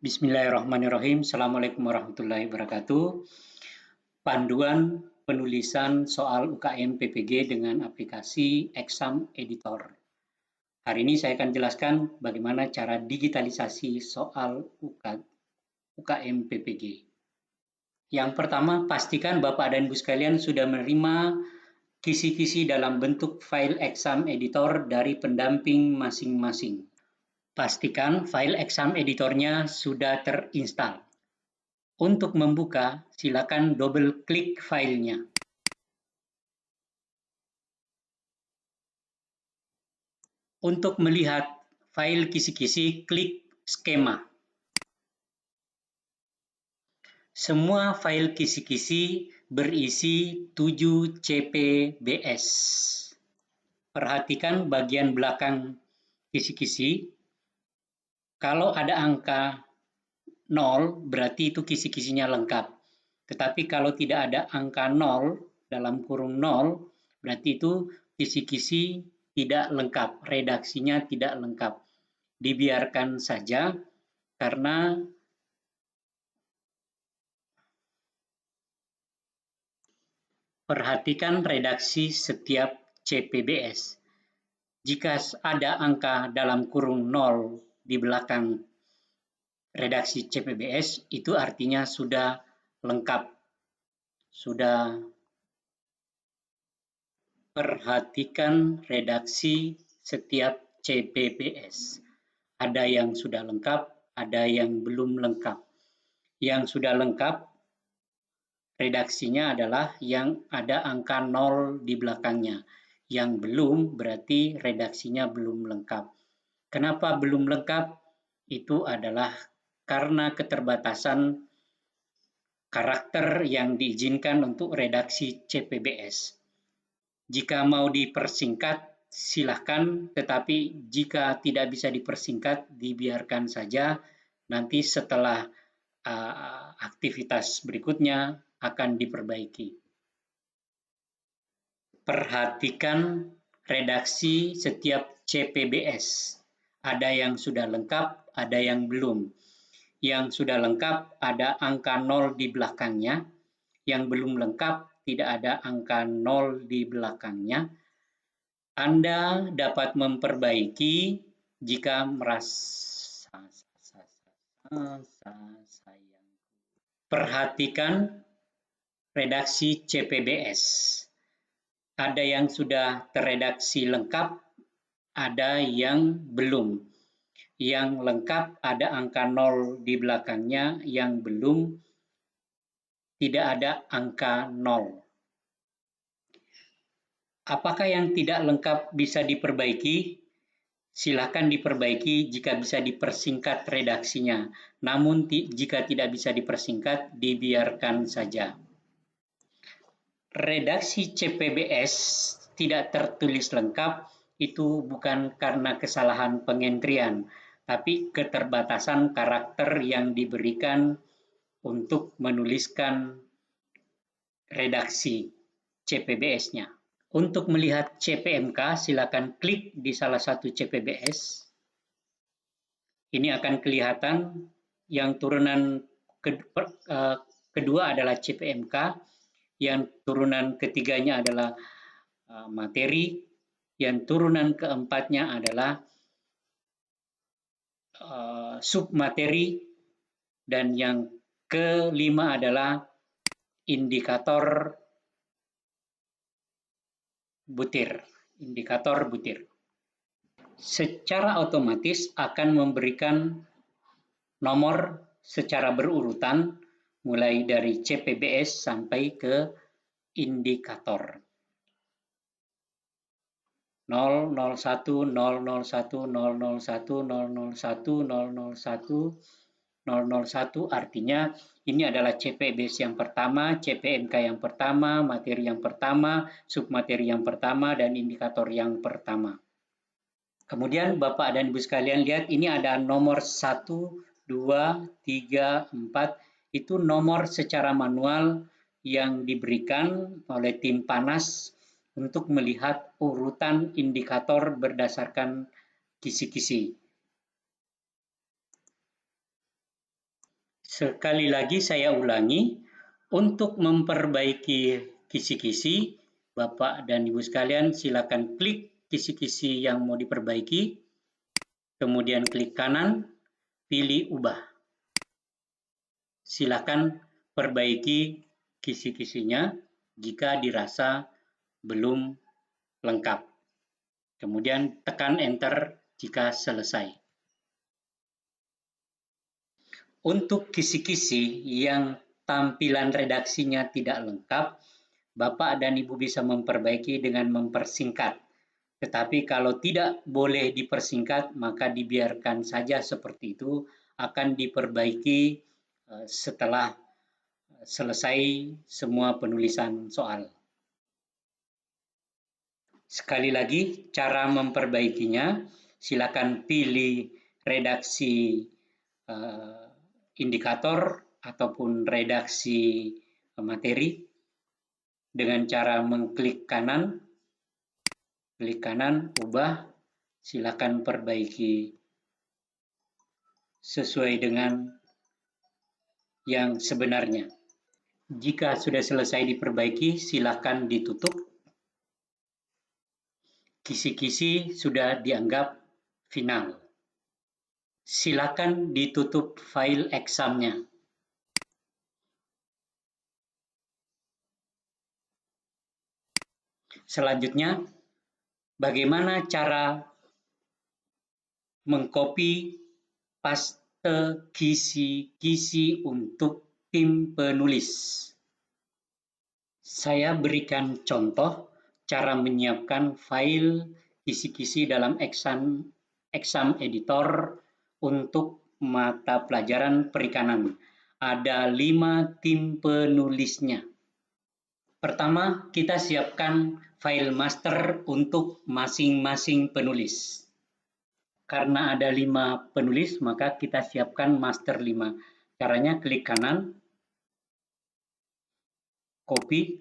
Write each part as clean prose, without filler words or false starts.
Bismillahirrahmanirrahim. Assalamualaikum warahmatullahi wabarakatuh. Panduan penulisan soal UKM PPG dengan aplikasi Exam Editor. Hari ini saya akan jelaskan bagaimana cara digitalisasi soal UKM PPG. Yang pertama, pastikan Bapak dan Ibu sekalian sudah menerima kisi-kisi dalam bentuk file Exam Editor dari pendamping masing-masing. Pastikan file Exam Editornya sudah terinstall. Untuk membuka, silakan double klik filenya. Untuk melihat file kisi-kisi, klik skema. Semua file kisi-kisi berisi 7 CPBS. Perhatikan bagian belakang kisi-kisi. Kalau ada angka 0, berarti itu kisi-kisinya lengkap. Tetapi kalau tidak ada angka 0, dalam kurung 0, berarti itu kisi-kisi tidak lengkap, redaksinya tidak lengkap. Dibiarkan saja karena perhatikan redaksi setiap CPBS. Jika ada angka dalam kurung 0 di belakang redaksi CPBS, itu artinya sudah lengkap. Sudah. Perhatikan redaksi setiap CPBS. Ada yang sudah lengkap, ada yang belum lengkap. Yang sudah lengkap, redaksinya adalah yang ada angka 0 di belakangnya. Yang belum berarti redaksinya belum lengkap. Kenapa belum lengkap? Itu adalah karena keterbatasan karakter yang diizinkan untuk redaksi CPBS. Jika mau dipersingkat, silakan, tetapi jika tidak bisa dipersingkat, dibiarkan saja. Nanti setelah aktivitas berikutnya akan diperbaiki. Perhatikan redaksi setiap CPBS. Ada yang sudah lengkap, ada yang belum. Yang sudah lengkap ada angka 0 di belakangnya. Yang belum lengkap tidak ada angka 0 di belakangnya. Anda dapat memperbaiki jika merasa sayang. Perhatikan redaksi CPBS. Ada yang sudah terredaksi lengkap, ada yang belum. Yang lengkap ada angka 0 di belakangnya, yang belum tidak ada angka 0. Apakah yang tidak lengkap bisa diperbaiki? Silakan diperbaiki jika bisa dipersingkat redaksinya. Namun jika tidak bisa dipersingkat, dibiarkan saja. Redaksi CPBS tidak tertulis lengkap itu bukan karena kesalahan pengentrian, tapi keterbatasan karakter yang diberikan untuk menuliskan redaksi CPBS-nya. Untuk melihat CPMK, silakan klik di salah satu CPBS. Ini akan kelihatan yang turunan kedua adalah CPMK, yang turunan ketiganya adalah materi, yang turunan keempatnya adalah submateri, dan yang kelima adalah indikator butir. Secara otomatis akan memberikan nomor secara berurutan mulai dari CPBS sampai ke indikator. 001, 001, 001, 001, 001, 001 artinya ini adalah CPBS yang pertama, CPMK yang pertama, materi yang pertama, submateri yang pertama, dan indikator yang pertama. Kemudian Bapak dan Ibu sekalian lihat ini ada nomor 1, 2, 3, 4. Itu nomor secara manual yang diberikan oleh tim PANAS untuk melihat urutan indikator berdasarkan kisi-kisi. Sekali lagi saya ulangi, untuk memperbaiki kisi-kisi, Bapak dan Ibu sekalian silakan klik kisi-kisi yang mau diperbaiki, kemudian klik kanan, pilih ubah. Silakan perbaiki kisi-kisinya jika dirasa belum lengkap. Kemudian tekan enter jika selesai. Untuk kisi-kisi yang tampilan redaksinya tidak lengkap, Bapak dan Ibu bisa memperbaiki dengan mempersingkat. Tetapi kalau tidak boleh dipersingkat, maka dibiarkan saja seperti itu, akan diperbaiki setelah selesai semua penulisan soal. Sekali lagi, cara memperbaikinya, silakan pilih redaksi indikator ataupun redaksi materi dengan cara mengklik kanan, klik kanan, ubah, silakan perbaiki sesuai dengan yang sebenarnya. Jika sudah selesai diperbaiki, silakan ditutup. Kisi-kisi sudah dianggap final. Silakan ditutup file examnya. Selanjutnya, bagaimana cara mengcopy paste kisi-kisi untuk tim penulis? Saya berikan contoh cara menyiapkan file kisi-kisi dalam exam editor untuk mata pelajaran perikanan. Ada 5 tim penulisnya. Pertama, kita siapkan file master untuk masing-masing penulis. Karena ada 5 penulis, maka kita siapkan master 5. Caranya klik kanan, copy,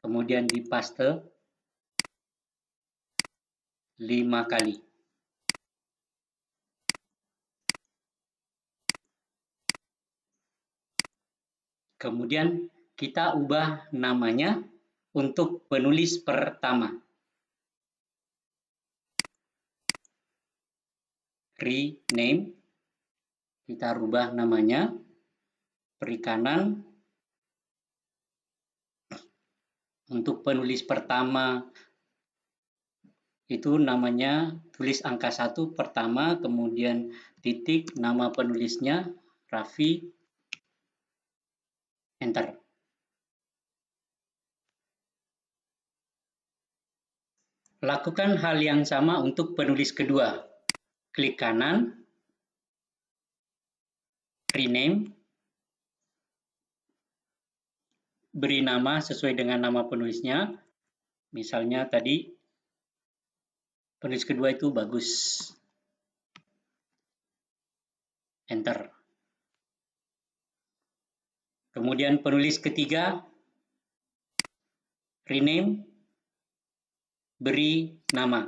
kemudian dipaste 5 kali. Kemudian kita ubah namanya untuk penulis pertama. Rename, kita rubah namanya perikanan. Untuk penulis pertama itu namanya tulis angka 1 pertama, kemudian titik, nama penulisnya Raffi, enter. Lakukan hal yang sama untuk penulis kedua. Klik kanan, rename, beri nama sesuai dengan nama penulisnya. Misalnya tadi penulis kedua itu Bagus, enter. Kemudian penulis ketiga, rename, beri nama.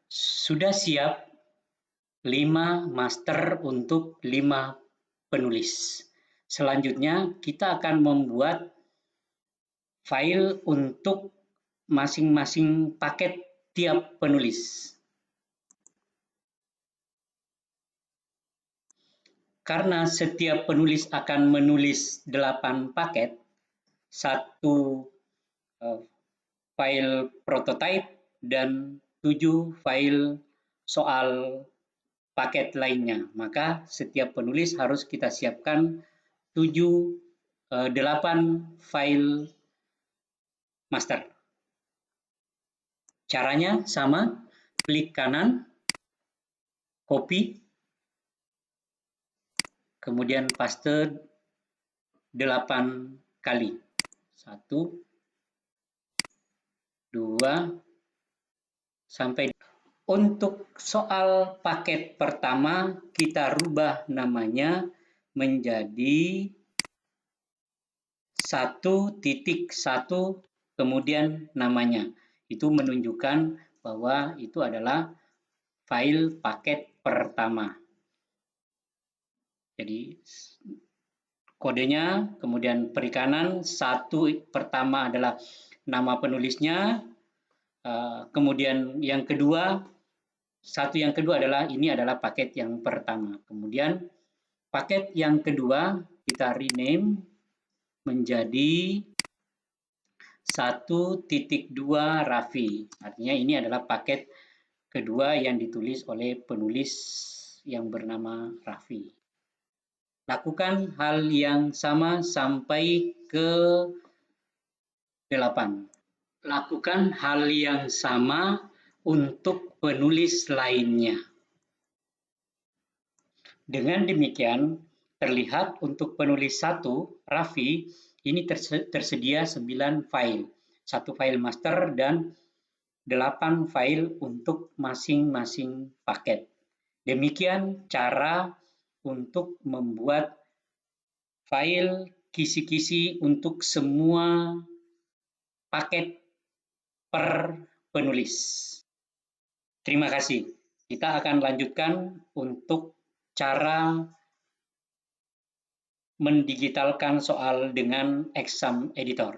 Sudah siap 5 master untuk 5 penulis. Selanjutnya kita akan membuat file untuk masing-masing paket tiap penulis. Karena setiap penulis akan menulis 8 paket, 1 file prototype dan 7 file soal paket lainnya. Maka setiap penulis harus kita siapkan 8 file master. Caranya sama, klik kanan, copy, kemudian paste 8 kali. 1, 2, sampai. Untuk soal paket pertama, kita rubah namanya menjadi 1.1, kemudian namanya. Itu menunjukkan bahwa itu adalah file paket pertama. Jadi kodenya, kemudian perikanan, satu pertama adalah nama penulisnya, kemudian yang kedua, adalah ini adalah paket yang pertama. Kemudian paket yang kedua kita rename menjadi 1.2 Raffi. Artinya ini adalah paket kedua yang ditulis oleh penulis yang bernama Raffi. Lakukan hal yang sama sampai ke 8. Lakukan hal yang sama untuk penulis lainnya. Dengan demikian, terlihat untuk penulis 1, Raffi, ini tersedia 9 file. 1 file master dan 8 file untuk masing-masing paket. Demikian cara untuk membuat file kisi-kisi untuk semua paket per penulis. Terima kasih. Kita akan lanjutkan untuk cara mendigitalkan soal dengan Exam Editor.